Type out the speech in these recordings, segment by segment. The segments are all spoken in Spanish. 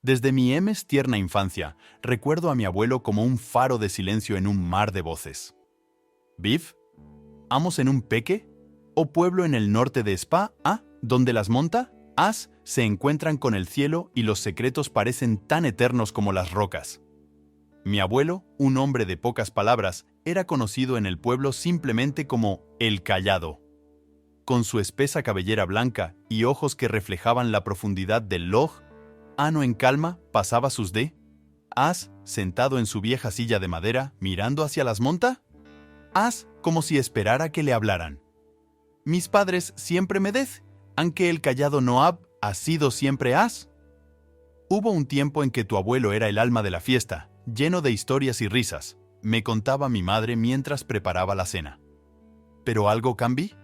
Desde mi tierna infancia, recuerdo a mi abuelo como un faro de silencio en un mar de voces. ¿Viv? ¿Amos en un peque? ¿O pueblo en el norte de Spa, donde las montas se encuentran con el cielo y los secretos parecen tan eternos como las rocas? Mi abuelo, un hombre de pocas palabras, era conocido en el pueblo simplemente como el Callado. Con su espesa cabellera blanca y ojos que reflejaban la profundidad del Loj, ano en calma pasaba sus días sentado en su vieja silla de madera mirando hacia las montas, como si esperara que le hablaran. Mis padres siempre me dez, aunque el Callado no ha sido siempre Hubo un tiempo en que tu abuelo era el alma de la fiesta, lleno de historias y risas, me contaba mi madre mientras preparaba la cena. Pero algo cambió,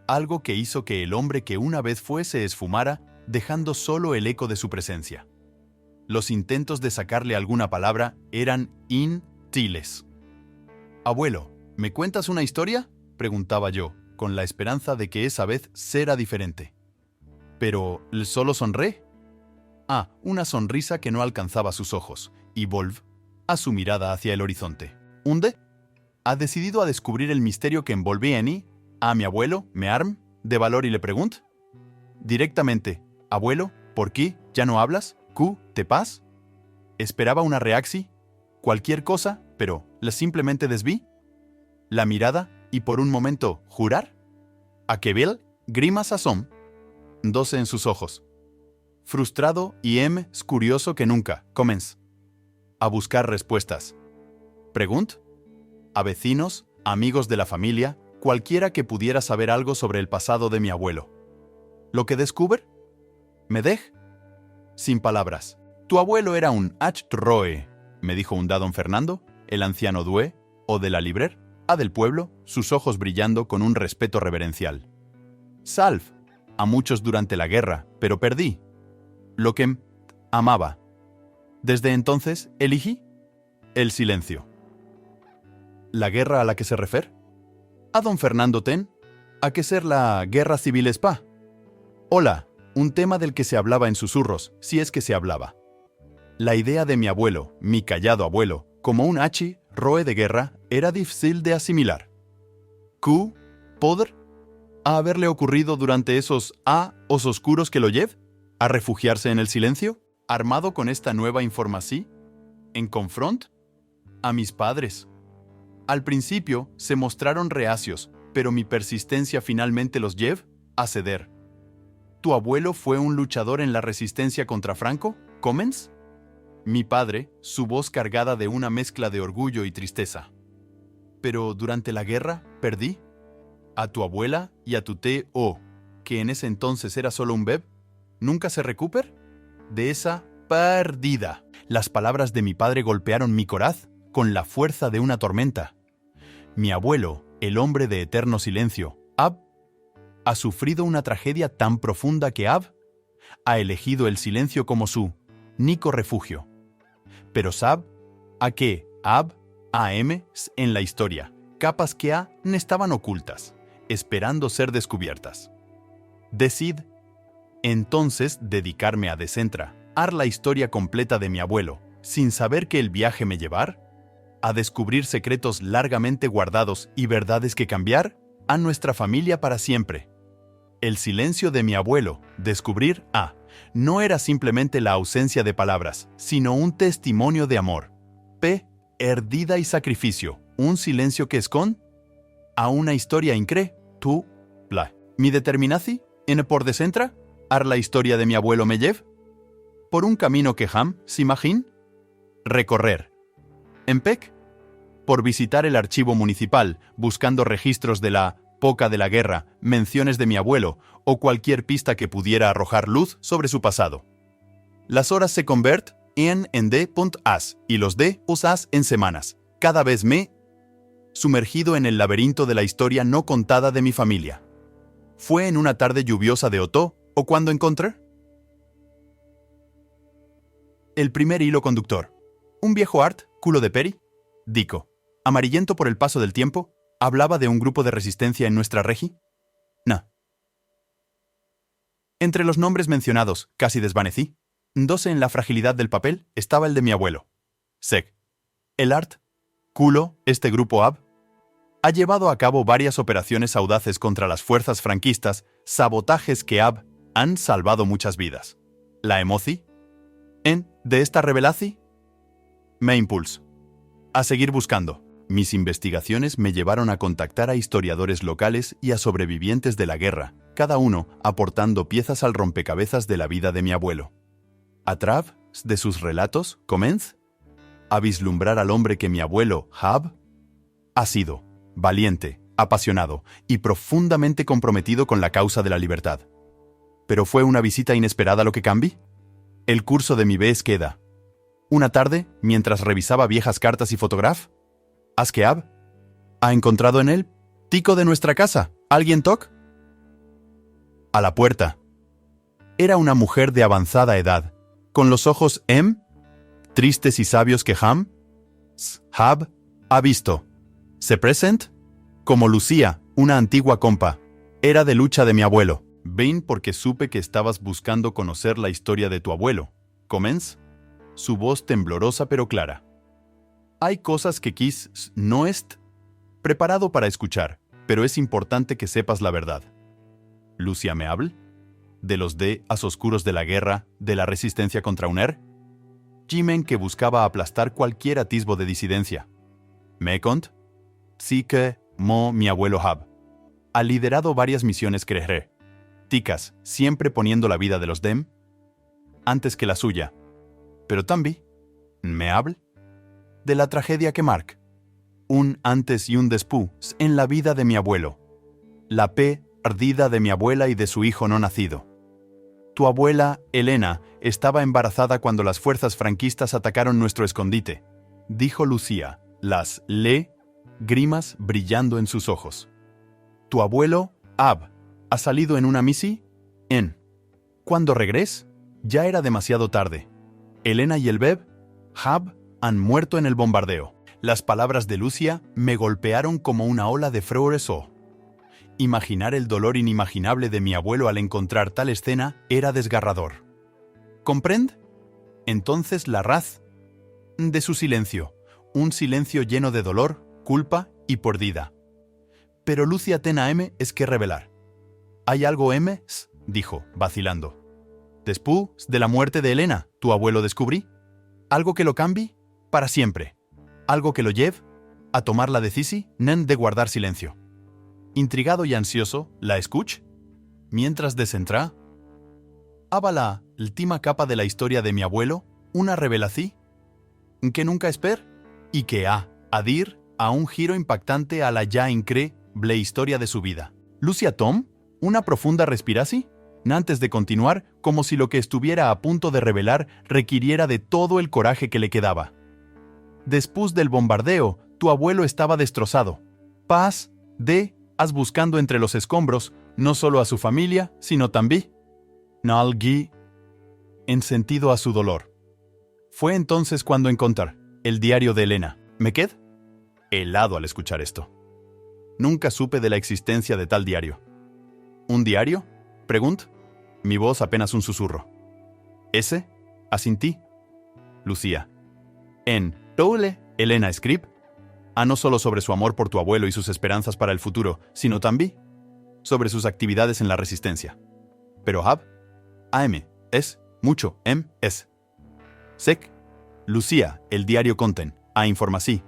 algo que hizo que el hombre que una vez fue se esfumara, dejando solo el eco de su presencia. Los intentos de sacarle alguna palabra eran inútiles. «Abuelo, ¿me cuentas una historia?», preguntaba yo, con la esperanza de que esa vez será diferente. Pero él solo sonríe. Una sonrisa que no alcanzaba sus ojos, y volvió a su mirada hacia el horizonte. ¿Unde? Ha decidido a descubrir el misterio que envolvía a mi abuelo, me arm, de valor y le pregunto. Directamente, abuelo, ¿por qué ya no hablas? ¿Qué te pasa? Esperaba una reacción, cualquier cosa, pero la simplemente desví. La mirada, y por un momento, ¿jurar? A que Bill, grimas asom, 12 en sus ojos. Frustrado y curioso que nunca, comenzó a buscar respuestas. Pregunt a vecinos, amigos de la familia, cualquiera que pudiera saber algo sobre el pasado de mi abuelo. ¿Lo que descubre? ¿Me dej? Sin palabras. Tu abuelo era un Roe, me dijo un don Fernando, el anciano Due, o de la librer, del pueblo, sus ojos brillando con un respeto reverencial. Salv, a muchos durante la guerra, pero perdí lo que amaba. Desde entonces, elegí el silencio. ¿La guerra a la que se refiere? A don Fernando Ten, ¿a qué ser la guerra civil Spa? Hola, un tema del que se hablaba en susurros, si es que se hablaba. La idea de mi abuelo, mi callado abuelo, como un Roe de guerra, era difícil de asimilar. ¿Qué poder a haberle ocurrido durante esos os oscuros que lo llev? ¿A refugiarse en el silencio? ¿Armado con esta nueva información? ¿En confront? A mis padres. Al principio se mostraron reacios, pero mi persistencia finalmente los llev a ceder. ¿Tu abuelo fue un luchador en la resistencia contra Franco? ¿Comens? Mi padre, su voz cargada de una mezcla de orgullo y tristeza. Pero durante la guerra, perdí. A tu abuela y a tu T.O., que en ese entonces era solo un beb, ¿nunca se recupera? De esa perdida. Las palabras de mi padre golpearon mi coraz con la fuerza de una tormenta. Mi abuelo, el hombre de eterno silencio, ha sufrido una tragedia tan profunda que ha elegido el silencio como su único refugio. Pero sab a que en la historia, capas que estaban ocultas, esperando ser descubiertas. Decid entonces dedicarme a desentrañar la historia completa de mi abuelo, sin saber que el viaje me llevar a descubrir secretos largamente guardados y verdades que cambiar a nuestra familia para siempre. El silencio de mi abuelo, descubrir no era simplemente la ausencia de palabras, sino un testimonio de amor, perdida y sacrificio, un silencio que esconde a una historia increíble. Mi determinación en por desentra la historia de mi abuelo me llev por un camino que se imagina recorrer. En Pec, por visitar el archivo municipal, buscando registros de la época de la guerra, menciones de mi abuelo o cualquier pista que pudiera arrojar luz sobre su pasado. Las horas se convierten en d.as y los d.as en semanas. Cada vez me sumergido en el laberinto de la historia no contada de mi familia. Fue en una tarde lluviosa de Otó o cuando encontré el primer hilo conductor. Un viejo culo de peri, dico, amarillento por el paso del tiempo, hablaba de un grupo de resistencia en nuestra regi. No. Entre los nombres mencionados, casi desvanecí. 12 en la fragilidad del papel estaba el de mi abuelo. Sec. El art, culo, este grupo AB, ha llevado a cabo varias operaciones audaces contra las fuerzas franquistas, sabotajes que han salvado muchas vidas. La emoci, de esta revelaci, me impulsa a seguir buscando. Mis investigaciones me llevaron a contactar a historiadores locales y a sobrevivientes de la guerra, cada uno aportando piezas al rompecabezas de la vida de mi abuelo. A través de sus relatos, comencé a vislumbrar al hombre que mi abuelo, ha sido, valiente, apasionado y profundamente comprometido con la causa de la libertad. ¿Pero fue una visita inesperada lo que cambió? El curso de mi vez queda. Una tarde, mientras revisaba viejas cartas y fotógrafos, Askeab ha encontrado en él tico de nuestra casa. ¿Alguien toc? A la puerta. Era una mujer de avanzada edad, con los ojos tristes y sabios que Hab ha visto. Se present como Lucía, una antigua compa. Era de lucha de mi abuelo. Ven porque supe que estabas buscando conocer la historia de tu abuelo. ¿Comenz? Su voz temblorosa pero clara. Hay cosas que no est preparado para escuchar, pero es importante que sepas la verdad. ¿Lucia me habla? ¿De los oscuros de la guerra, de la resistencia contra UNER? Jimen que buscaba aplastar cualquier atisbo de disidencia. ¿Me cont? Sí que, mi abuelo ha liderado varias misiones creeré. Ticas, siempre poniendo la vida de los dem antes que la suya. Pero también, ¿me habla? De la tragedia que marca un antes y un después en la vida de mi abuelo. La perdida de mi abuela y de su hijo no nacido. Tu abuela, Elena, estaba embarazada cuando las fuerzas franquistas atacaron nuestro escondite, dijo Lucía, las grimas brillando en sus ojos. Tu abuelo, ha salido en una misi. Cuando regres, ya era demasiado tarde. Elena y el beb, han muerto en el bombardeo. Las palabras de Lucia me golpearon como una ola de fresco. Imaginar el dolor inimaginable de mi abuelo al encontrar tal escena era desgarrador. ¿Comprende? Entonces la raz de su silencio, un silencio lleno de dolor, culpa y perdida. Pero Lucia tena es que revelar. ¿Hay algo dijo, vacilando. Después de la muerte de Elena, tu abuelo descubrí. ¿Algo que lo cambie? Para siempre. Algo que lo lleve a tomar la decisión de guardar silencio. Intrigado y ansioso, la escuch. Mientras desentra. Haba la última capa de la historia de mi abuelo, una revelación que nunca esper y que adir a un giro impactante a la ya increíble historia de su vida. Lucia Tom, una profunda respiración, antes de continuar, como si lo que estuviera a punto de revelar requiriera de todo el coraje que le quedaba. Después del bombardeo, tu abuelo estaba destrozado. Has buscando entre los escombros, no solo a su familia, sino también Nalgi, en sentido a su dolor. Fue entonces cuando encontré el diario de Elena. Me quedé helado al escuchar esto. Nunca supe de la existencia de tal diario. ¿Un diario? Pregunto. Mi voz apenas un susurro. ¿Ese? Asintí. Lucía. Elena escribe, no solo sobre su amor por tu abuelo y sus esperanzas para el futuro, sino también sobre sus actividades en la resistencia. Pero mucho, Sec, Lucía, el diario conten, información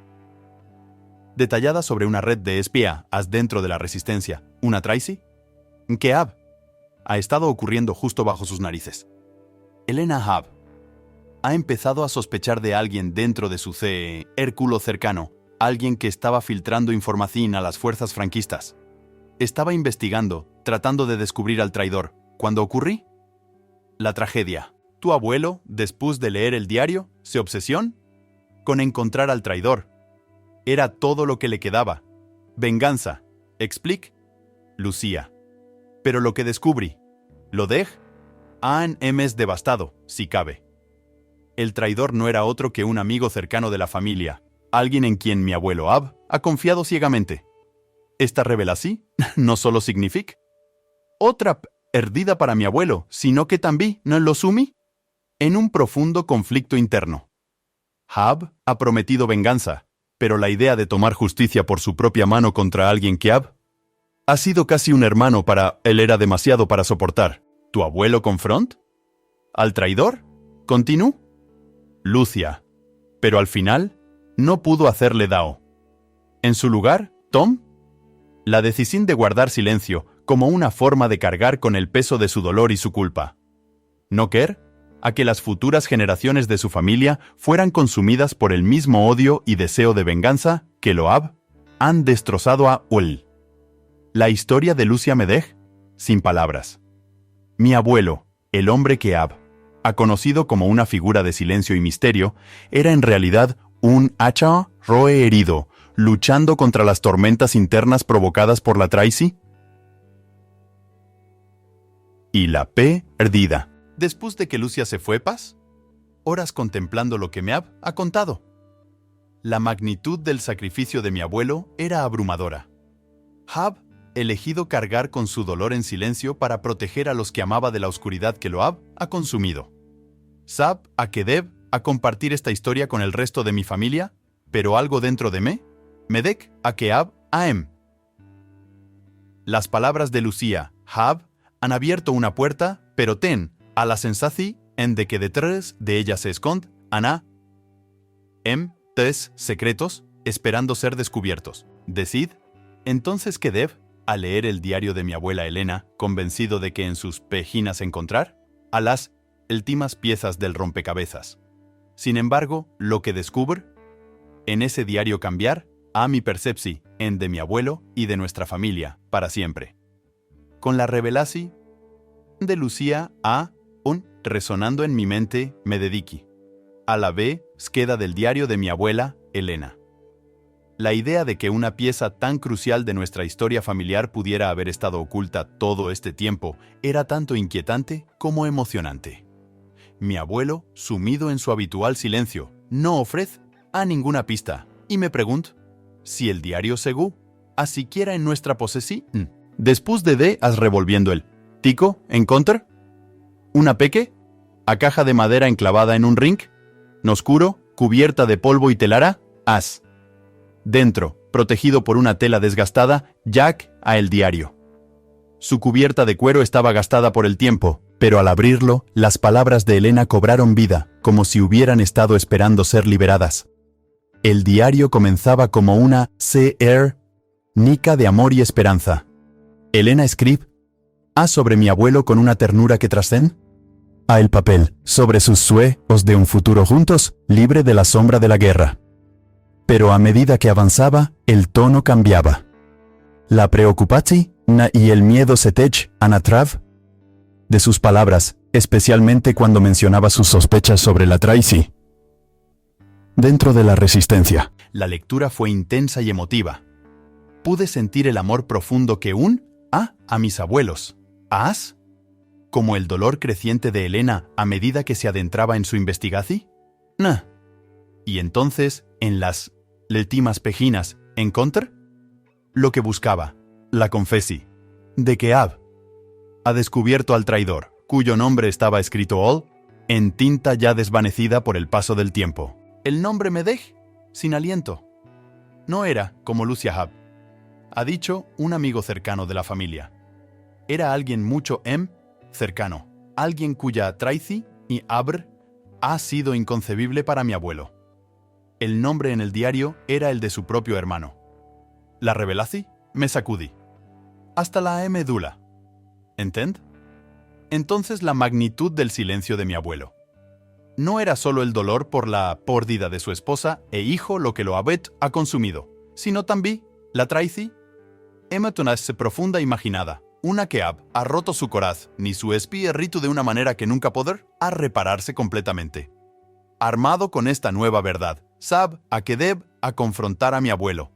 detallada sobre una red de espía dentro de la resistencia, una traisi, que ha estado ocurriendo justo bajo sus narices. Elena ha empezado a sospechar de alguien dentro de su círculo cercano, alguien que estaba filtrando información a las fuerzas franquistas. Estaba investigando, tratando de descubrir al traidor. ¿Cuándo ocurrió? La tragedia. Tu abuelo, después de leer el diario, se obsesionó con encontrar al traidor. Era todo lo que le quedaba. Venganza. Explique. Lucía. Pero lo que descubrí, lo es devastado, si cabe. El traidor no era otro que un amigo cercano de la familia, alguien en quien mi abuelo ha confiado ciegamente. Esta revelación no solo significa otra perdida para mi abuelo, sino que también no lo sumí en un profundo conflicto interno. Ab ha prometido venganza, pero la idea de tomar justicia por su propia mano contra alguien que Ab ha sido casi un hermano para él era demasiado para soportar. ¿Tu abuelo confront? ¿Al traidor? ¿Continú? Lucia. Pero al final, no pudo hacerle dao. En su lugar, Tom, la decisión de guardar silencio como una forma de cargar con el peso de su dolor y su culpa. No querer a que las futuras generaciones de su familia fueran consumidas por el mismo odio y deseo de venganza que Loab han destrozado a Ul. La historia de Lucia Medej, sin palabras. Mi abuelo, el hombre que Ab ha conocido como una figura de silencio y misterio, era en realidad un hacha roe herido, luchando contra las tormentas internas provocadas por la Tracy y la perdida. Después de que Lucia se fue, Paz, horas contemplando lo que Meab ha contado. La magnitud del sacrificio de mi abuelo era abrumadora. Ab elegido cargar con su dolor en silencio para proteger a los que amaba de la oscuridad que Loab ha consumido. Sab a Kedeb a compartir esta historia con el resto de mi familia, pero algo dentro de mí, Medek a Keab Aem. Las palabras de Lucía, Hab, han abierto una puerta, pero ten a la sensación en de que detrás de ella se esconde, Ana, tres secretos, esperando ser descubiertos. Decid, entonces Kedeb, al leer el diario de mi abuela Elena, convencido de que en sus páginas encontrar a las últimas piezas del rompecabezas. Sin embargo, lo que descubre en ese diario cambiar a mi percepción en de mi abuelo y de nuestra familia para siempre. Con la revelación de Lucía a resonando en mi mente me dediqué a la queda del diario de mi abuela Elena. La idea de que una pieza tan crucial de nuestra historia familiar pudiera haber estado oculta todo este tiempo era tanto inquietante como emocionante. Mi abuelo, sumido en su habitual silencio, no ofrece a ninguna pista, y me pregunto si el diario segú, a siquiera en nuestra posesión. Después de as revolviendo el tico, encontrar una peque, a caja de madera enclavada en un ring, oscuro, cubierta de polvo y telara, as. Dentro, protegido por una tela desgastada, Jack a el diario. Su cubierta de cuero estaba gastada por el tiempo, pero al abrirlo, las palabras de Elena cobraron vida, como si hubieran estado esperando ser liberadas. El diario comenzaba como una C.R. nica de amor y esperanza. Elena escribe a sobre mi abuelo con una ternura que trascende a el papel, sobre sus sueños de un futuro juntos, libre de la sombra de la guerra. Pero a medida que avanzaba, el tono cambiaba. La preocupación y el miedo se techaban atrás de sus palabras, especialmente cuando mencionaba sus sospechas sobre la Tracy. Dentro de la resistencia. La lectura fue intensa y emotiva. Pude sentir el amor profundo que a mis abuelos. ¿As? Como el dolor creciente de Elena a medida que se adentraba en su investigación. Nah. Y entonces, en las últimas páginas, encontré lo que buscaba, la confesi, de que Ab ha descubierto al traidor, cuyo nombre estaba escrito all, en tinta ya desvanecida por el paso del tiempo. El nombre Medej, sin aliento. No era como Lucia Hab. Ha dicho un amigo cercano de la familia. Era alguien mucho cercano, alguien cuya Tracy y Abr ha sido inconcebible para mi abuelo. El nombre en el diario era el de su propio hermano. La revelación me sacudí. Hasta la médula. ¿Entend? Entonces la magnitud del silencio de mi abuelo. No era solo el dolor por la pérdida de su esposa e hijo lo que lo ha consumido, sino también la Tracy. Emotonase profunda imaginada, una que ha roto su coraz, ni su espíritu de una manera que nunca poder a repararse completamente. Armado con esta nueva verdad, Sab a Kedeb a confrontar a mi abuelo.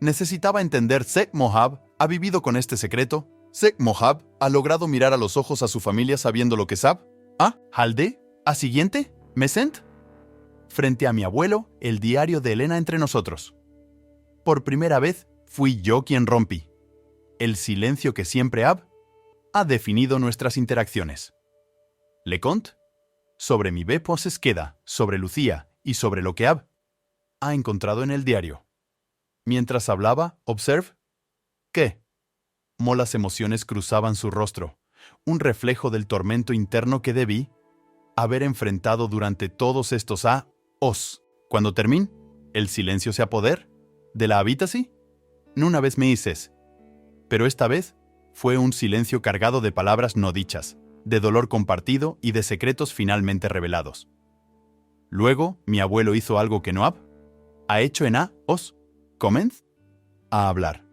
Necesitaba entender Sek Mohab ha vivido con este secreto. Sek Mohab ha logrado mirar a los ojos a su familia sabiendo lo que Sab. Halde, a siguiente, Mesent. Frente a mi abuelo, el diario de Elena entre nosotros. Por primera vez, fui yo quien rompí. El silencio que siempre ha definido nuestras interacciones. Le conte, sobre mi B poses queda, sobre Lucía y sobre lo que Ab ha encontrado en el diario. Mientras hablaba, observe que molas emociones cruzaban su rostro, un reflejo del tormento interno que debí haber enfrentado durante todos estos años. Cuando termine, el silencio se apoder de la habitación. Una vez me dices, pero esta vez fue un silencio cargado de palabras no dichas, de dolor compartido y de secretos finalmente revelados. Luego, mi abuelo hizo algo que no ha hecho en años. Comenzó a hablar.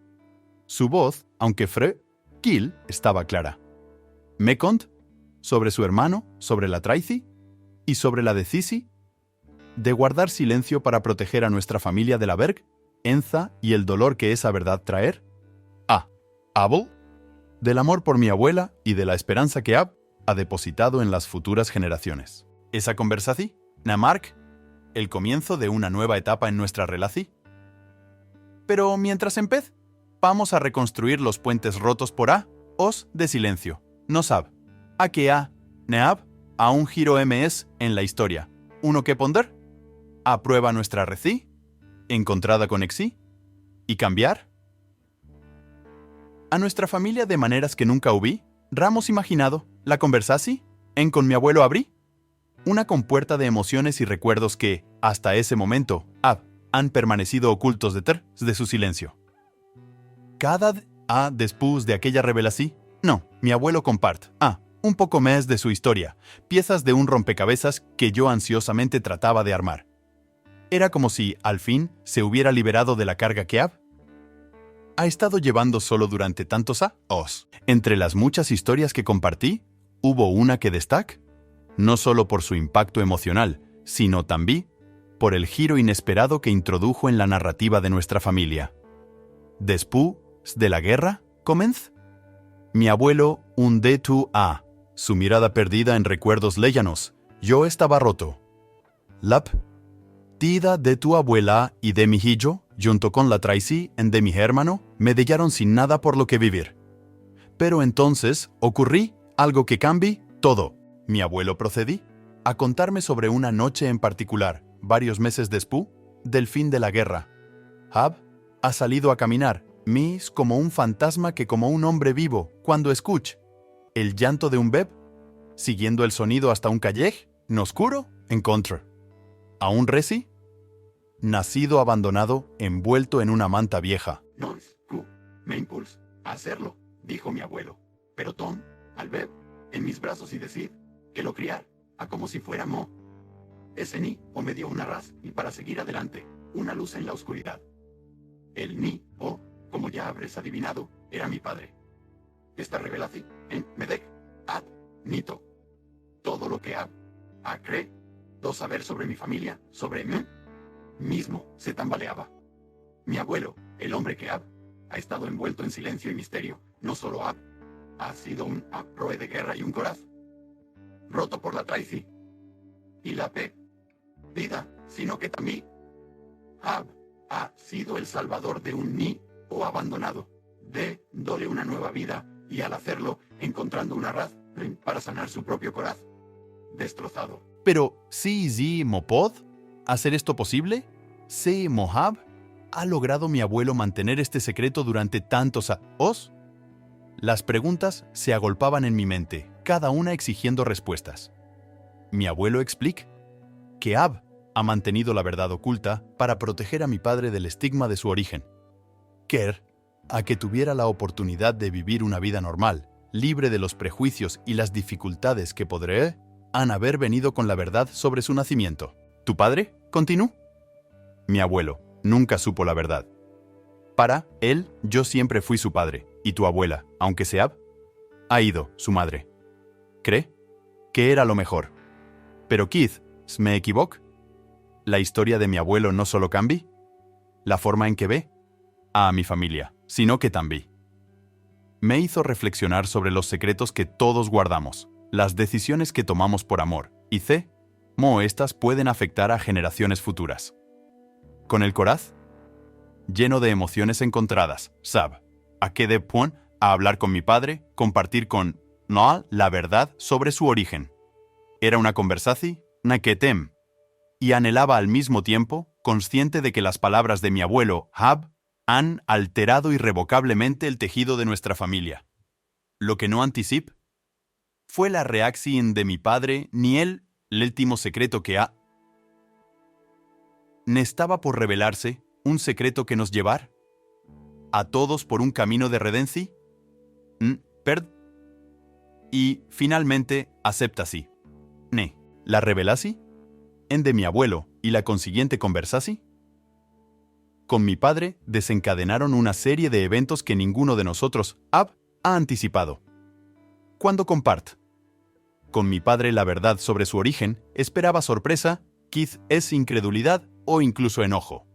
Su voz, aunque frágil, estaba clara. Me contó sobre su hermano, sobre la Tracy y sobre la decisión de guardar silencio para proteger a nuestra familia de la vergüenza y el dolor que esa verdad traer. Abel, del amor por mi abuela y de la esperanza que Ab ha depositado en las futuras generaciones. Esa conversación marca el comienzo de una nueva etapa en nuestra relación. Pero mientras vamos a reconstruir los puentes rotos por años de silencio. No sab, a que neab a un giro ms en la historia. Uno que ponder, aprueba nuestra reci, encontrada con exi, y cambiar a nuestra familia de maneras que nunca hubí, ramos imaginado, la conversasi, en con mi abuelo abrí, una compuerta de emociones y recuerdos que, hasta ese momento, han permanecido ocultos de su silencio. Cada después de aquella revelación, no, mi abuelo comparte, un poco más de su historia, piezas de un rompecabezas que yo ansiosamente trataba de armar. Era como si, al fin, se hubiera liberado de la carga que ha estado llevando solo durante tantos años. Entre las muchas historias que compartí, hubo una que destaca, no solo por su impacto emocional, sino también por el giro inesperado que introdujo en la narrativa de nuestra familia. Después de la guerra, comenzó. Mi abuelo hunde su mirada perdida en recuerdos lejanos. Yo estaba roto. La partida de tu abuela y de mi hijo, junto con la Tracy y de mi hermano, me dejaron sin nada por lo que vivir. Pero entonces ocurrí algo que cambió todo. Mi abuelo procedí a contarme sobre una noche en particular, varios meses después del fin de la guerra. Ab ha salido a caminar, como un fantasma que como un hombre vivo, cuando escucha el llanto de un bebé, siguiendo el sonido hasta un callej, no oscuro, encontró a un reci, nacido abandonado, envuelto en una manta vieja. No, me impulsó a hacerlo, dijo mi abuelo. Pero Tom, al ver en mis brazos y decir que lo criar a como si fuera Mo, ese ni o me dio una raz y para seguir adelante, una luz en la oscuridad. El ni o, como ya habrás adivinado, era mi padre. Esta revelación en Medek, ad, nito. Todo lo que cree, do saber sobre mi familia, sobre mí mismo, se tambaleaba. Mi abuelo, el hombre que ha estado envuelto en silencio y misterio, no solo ha sido un proe de guerra y un coraz, roto por la Tracy y la vida, sino que también ha sido el salvador de un ni o abandonado, dándole una nueva vida y al hacerlo, encontrando una raz para sanar su propio coraz destrozado. Pero, ¿sí Mopod hacer esto posible? ¿Sí Mohab ha logrado mi abuelo mantener este secreto durante tantos años? Las preguntas se agolpaban en mi mente, cada una exigiendo respuestas. Mi abuelo explica que Ab ha mantenido la verdad oculta para proteger a mi padre del estigma de su origen. Quer a que tuviera la oportunidad de vivir una vida normal, libre de los prejuicios y las dificultades que han haber venido con la verdad sobre su nacimiento. ¿Tu padre? Continuó. Mi abuelo nunca supo la verdad. Para él, yo siempre fui su padre, y tu abuela, aunque sea ha ido, su madre. ¿Cree que era lo mejor? Pero Keith, ¿me equivoco? La historia de mi abuelo no solo cambió la forma en que ve a mi familia, sino que también me hizo reflexionar sobre los secretos que todos guardamos, las decisiones que tomamos por amor, y cómo estas pueden afectar a generaciones futuras. Con el coraz lleno de emociones encontradas, a qué de point a hablar con mi padre, compartir con Noah la verdad sobre su origen. Era una conversaci, naquetem, y anhelaba al mismo tiempo, consciente de que las palabras de mi abuelo, Hab, han alterado irrevocablemente el tejido de nuestra familia. Lo que no anticip fue la reacción de mi padre ni el último secreto que estaba por revelarse, un secreto que nos llevar a todos por un camino de redenci, y finalmente aceptasi. La revelasi en de mi abuelo y la consiguiente conversasi con mi padre desencadenaron una serie de eventos que ninguno de nosotros ha anticipado. Cuando compart con mi padre la verdad sobre su origen, esperaba sorpresa, quiz es incredulidad o incluso enojo.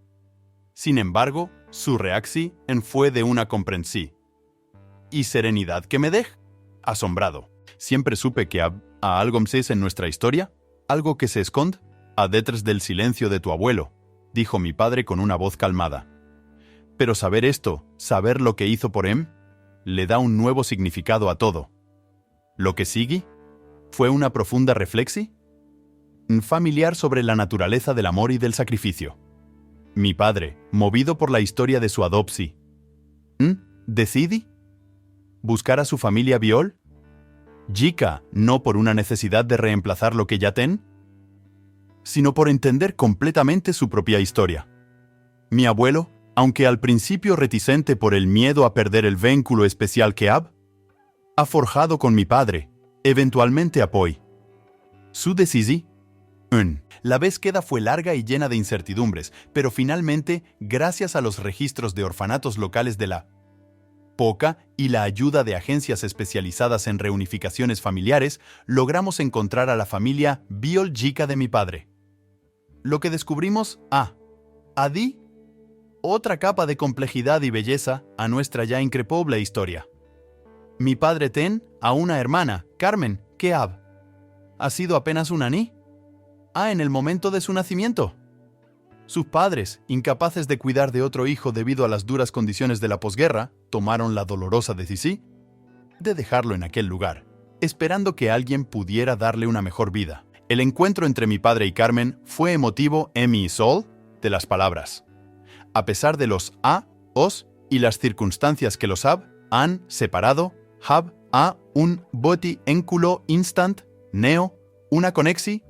Sin embargo, su reacción fue de una comprensí y serenidad que me dejó asombrado. Siempre supe que a algo más en nuestra historia, algo que se esconde a detrás del silencio de tu abuelo, dijo mi padre con una voz calmada. Pero saber esto, saber lo que hizo por él, le da un nuevo significado a todo. Lo que sigue fue una profunda reflexi familiar sobre la naturaleza del amor y del sacrificio. Mi padre, movido por la historia de su adopsi, decidí buscar a su familia viol, Jica, no por una necesidad de reemplazar lo que ya ten, sino por entender completamente su propia historia. Mi abuelo, aunque al principio reticente por el miedo a perder el vínculo especial que ha forjado con mi padre, eventualmente apoyó su decisión. La búsqueda fue larga y llena de incertidumbres, pero finalmente, gracias a los registros de orfanatos locales de la POCA y la ayuda de agencias especializadas en reunificaciones familiares, logramos encontrar a la familia biológica de mi padre. Lo que descubrimos, adí otra capa de complejidad y belleza a nuestra ya increíble historia. Mi padre ten a una hermana, Carmen, que ha sido apenas una en el momento de su nacimiento. Sus padres, incapaces de cuidar de otro hijo debido a las duras condiciones de la posguerra, tomaron la dolorosa decisión de dejarlo en aquel lugar, esperando que alguien pudiera darle una mejor vida. El encuentro entre mi padre y Carmen fue emotivo y sol de las palabras. A pesar de los os y las circunstancias que los han separado, un boti enculo instant, una conexi,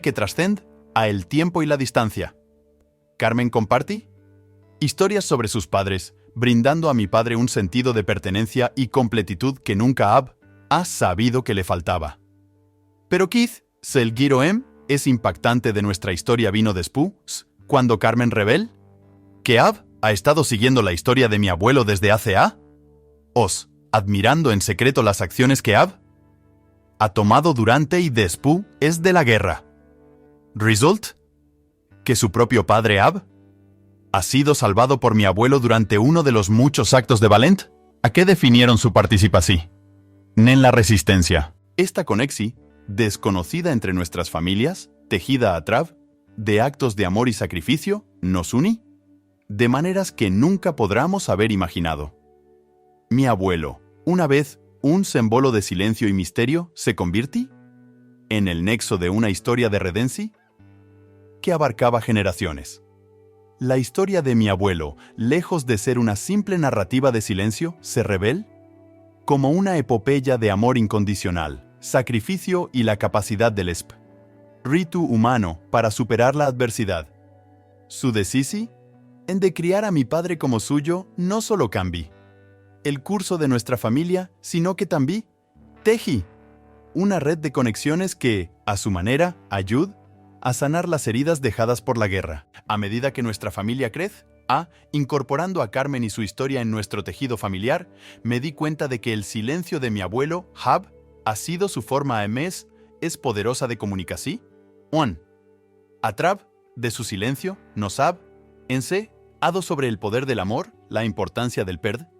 que trascende a el tiempo y la distancia. Carmen compartí historias sobre sus padres, brindando a mi padre un sentido de pertenencia y completitud que nunca ha sabido que le faltaba. Pero Keith, el giro es impactante de nuestra historia vino después, cuando Carmen revel que ha estado siguiendo la historia de mi abuelo desde hace admirando en secreto las acciones que ha tomado durante y después de la guerra. Result, que su propio padre ha sido salvado por mi abuelo durante uno de los muchos actos de Valent. ¿A qué definieron su participación en la resistencia? Esta conexi, desconocida entre nuestras familias, tejida a través de actos de amor y sacrificio, nos uní de maneras que nunca podremos haber imaginado. Mi abuelo, una vez un símbolo de silencio y misterio, se convirtió en el nexo de una historia de redención que abarcaba generaciones. La historia de mi abuelo, lejos de ser una simple narrativa de silencio, se revela como una epopeya de amor incondicional, sacrificio y la capacidad del espíritu humano para superar la adversidad. Su decisión en de criar a mi padre como suyo no solo cambió el curso de nuestra familia, sino que también tejí una red de conexiones que, a su manera, ayuda a sanar las heridas dejadas por la guerra. A medida que nuestra familia crece, incorporando a Carmen y su historia en nuestro tejido familiar, me di cuenta de que el silencio de mi abuelo, Hab, ha sido su forma es poderosa de comunicación. A través de su silencio, nos ha enseñado sobre el poder del amor, la importancia del perdón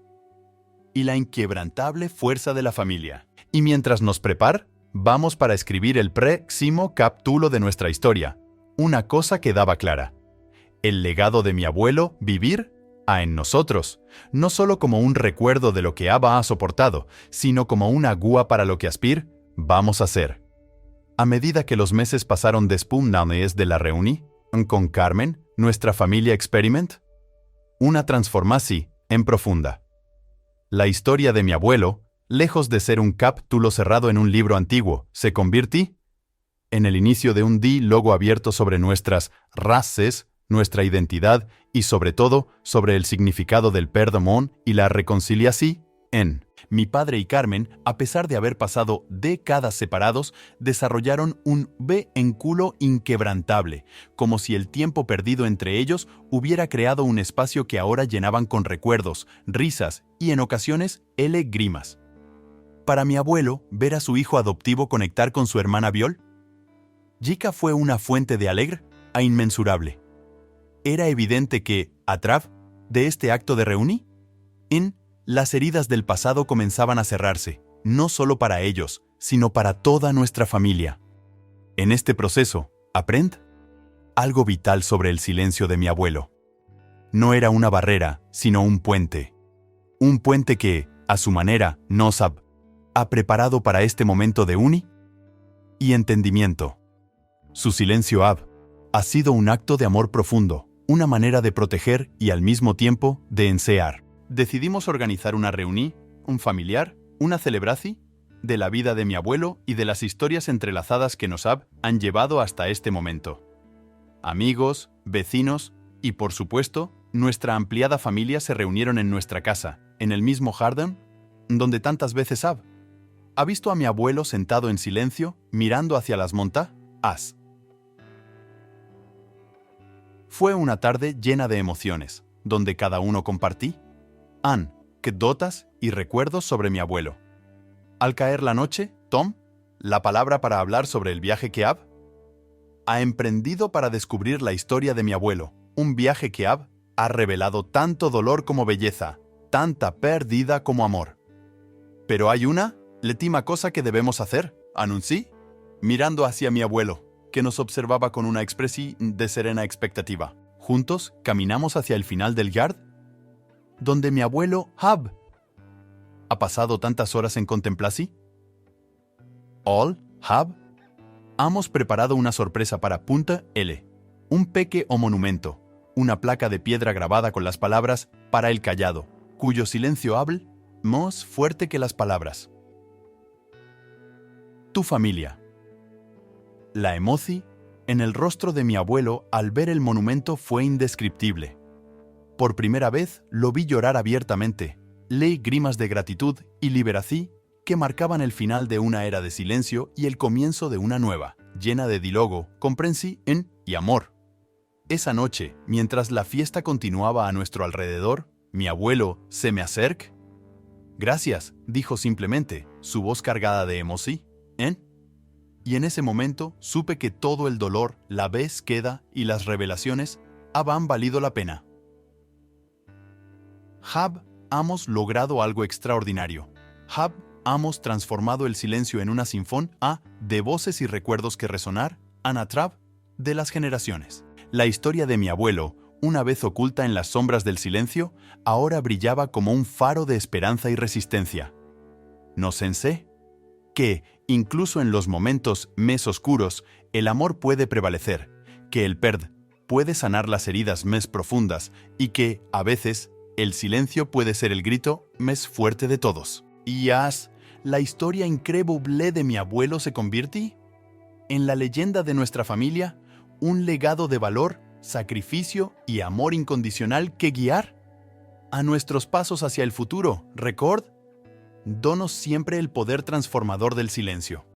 y la inquebrantable fuerza de la familia. Y mientras nos prepara, vamos para escribir el próximo capítulo de nuestra historia. Una cosa quedaba clara. El legado de mi abuelo, vivir, en nosotros, no solo como un recuerdo de lo que Abba ha soportado, sino como una guía para lo que vamos a hacer. A medida que los meses pasaron después de la reunión con Carmen, nuestra familia experiment una transformación en profunda. La historia de mi abuelo, lejos de ser un capítulo cerrado en un libro antiguo, se convirtió en el inicio de un diálogo abierto sobre nuestras raíces, nuestra identidad y sobre todo sobre el significado del perdón y la reconciliación. Mi padre y Carmen, a pesar de haber pasado décadas separados, desarrollaron un vínculo inquebrantable, como si el tiempo perdido entre ellos hubiera creado un espacio que ahora llenaban con recuerdos, risas y, en ocasiones, grimas. Para mi abuelo, ver a su hijo adoptivo conectar con su hermana Viol, Jika fue una fuente de alegre a inmensurable. Era evidente que, a través de este acto de reunión, las heridas del pasado comenzaban a cerrarse, no solo para ellos, sino para toda nuestra familia. En este proceso, aprendí algo vital sobre el silencio de mi abuelo. No era una barrera, sino un puente. Un puente que, a su manera, nos ha preparado para este momento de unión y entendimiento. Su silencio ha sido un acto de amor profundo, una manera de proteger y al mismo tiempo de enseñar. Decidimos organizar una reunión, un familiar, una celebración de la vida de mi abuelo y de las historias entrelazadas que nos han llevado hasta este momento. Amigos, vecinos y, por supuesto, nuestra ampliada familia se reunieron en nuestra casa, en el mismo jardín donde tantas veces ha visto a mi abuelo sentado en silencio, mirando hacia las montañas. Fue una tarde llena de emociones, donde cada uno compartí anécdotas y recuerdos sobre mi abuelo. Al caer la noche, Tom, la palabra para hablar sobre el viaje que ha emprendido para descubrir la historia de mi abuelo, un viaje que ha revelado tanto dolor como belleza, tanta pérdida como amor. Pero hay una última cosa que debemos hacer, anuncié, mirando hacia mi abuelo, que nos observaba con una expresión de serena expectativa. Juntos caminamos hacia el final del yard, donde mi abuelo ha pasado tantas horas en contemplación. Hemos preparado una sorpresa para Punta L, un peque o monumento, una placa de piedra grabada con las palabras para el callado, cuyo silencio habla más fuerte que las palabras. Tu familia. La emoción en el rostro de mi abuelo al ver el monumento fue indescriptible. Por primera vez lo vi llorar abiertamente, leí grimas de gratitud y liberación que marcaban el final de una era de silencio y el comienzo de una nueva, llena de diálogo, comprensión y amor. Esa noche, mientras la fiesta continuaba a nuestro alrededor, mi abuelo se me acercó. Gracias, dijo simplemente, su voz cargada de emoción. Y en ese momento supe que todo el dolor, la búsqueda y las revelaciones habían valido la pena. Hemos logrado algo extraordinario. Hemos transformado el silencio en una sinfonía de voces y recuerdos que resonar a través de las generaciones. La historia de mi abuelo, una vez oculta en las sombras del silencio, ahora brillaba como un faro de esperanza y resistencia. Nos enseñó que, incluso en los momentos más oscuros, el amor puede prevalecer, que el perdón puede sanar las heridas más profundas y que, a veces, el silencio puede ser el grito más fuerte de todos. Y la historia increíble de mi abuelo se convierte en la leyenda de nuestra familia, un legado de valor, sacrificio y amor incondicional que guiar a nuestros pasos hacia el futuro. Record, donos siempre el poder transformador del silencio.